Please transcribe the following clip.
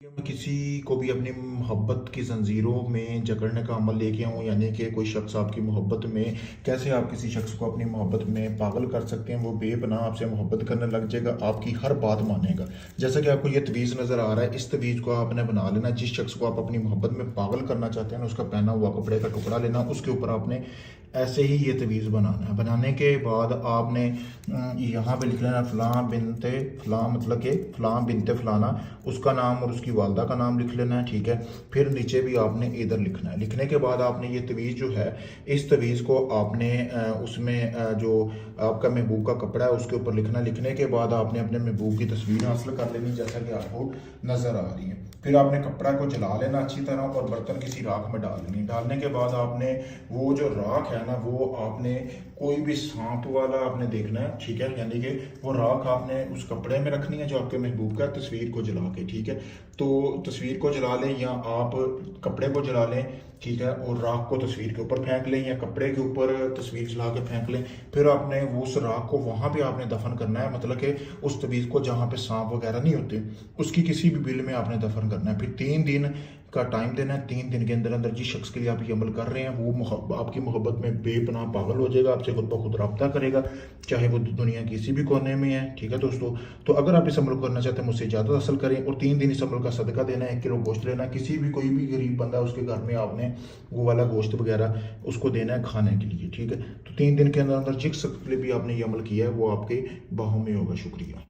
मैं किसी को भी अपनी मोहब्बत की ज़ंजीरों में जकड़ने का अमल लेके आऊँ, यानी कि कोई शख्स आपकी मोहब्बत में, कैसे आप किसी शख्स को अपनी मोहब्बत में पागल कर सकते हैं। वो बेपनाह आपसे मोहब्बत करने लग जाएगा, आपकी हर बात मानेगा। जैसा कि आपको ये तवीज़ नज़र आ रहा है, इस तवीज़ को आपने बना लेना। जिस शख्स को आप अपनी मोहब्बत में पागल करना चाहते हैं ना, उसका पहना हुआ कपड़े का टुकड़ा लेना, उसके ऊपर आपने ऐसे ही ये तवीज़ बनाना है। बनाने के बाद आपने यहाँ पे लिख लेना फ़लाँ बिनते फ़लाँ, मतलब कि फ़लाँ बिनते फ़लाना, उसका नाम और उसकी वालदा का नाम लिख लेना है, ठीक है। फिर नीचे भी आपने इधर लिखना है। लिखने के बाद आपने ये तवीज़ जो है, इस तवीज़ को आपने उसमें जो आपका महबूब का कपड़ा है उसके ऊपर लिखना। लिखने के बाद आपने अपने महबूब की तस्वीर हासिल कर लेनी, जैसा कि आपको नज़र आ रही है। फिर आपने कपड़ा को जला लेना अच्छी तरह और बर्तन किसी राख में डाल लेनी। डालने के बाद आपने वो जो राख है ना, वो आपने कोई भी सांप वाला आपने देखना है, ठीक है। यानी कि वो राख आपने उस कपड़े में रखनी है जो आपके महबूब का, तस्वीर को जला के, ठीक है। तो तस्वीर को जला लें या आप कपड़े को जला लें, ठीक है, और राख को तस्वीर के ऊपर फेंक लें या कपड़े के ऊपर तस्वीर जला के फेंक लें। फिर आपने वो उस राख को वहाँ पे आपने दफन करना है, मतलब कि उस तवीज़ को जहाँ पे सांप वगैरह नहीं होते, उसकी किसी भी बिल में आपने दफन करना है। फिर 3 दिन का टाइम देना है। 3 दिन के अंदर अंदर जिस शख्स के लिए आप ये अमल कर रहे हैं, वो आपकी मोहब्बत में बेपनाह पागल हो जाएगा, आपसे खुद ब खुद रब्ता करेगा, चाहे वो दुनिया किसी भी कोने में है, ठीक है दोस्तों। तो अगर आप इस अमल को करना चाहते हैं, मुझसे इजाज़त हासिल करें और 3 दिन इस अमल का सदका देना है। 1 किलो गोश्त लेना, किसी भी कोई भी गरीब बंदा उसके घर में आपने वो वाला गोश्त वगैरह उसको देना है खाने के लिए, ठीक है। तो 3 दिन के अंदर अंदर जिस शख्स के लिए भी आपने ये अमल किया है, वो आपके बाहों में होगा। शुक्रिया।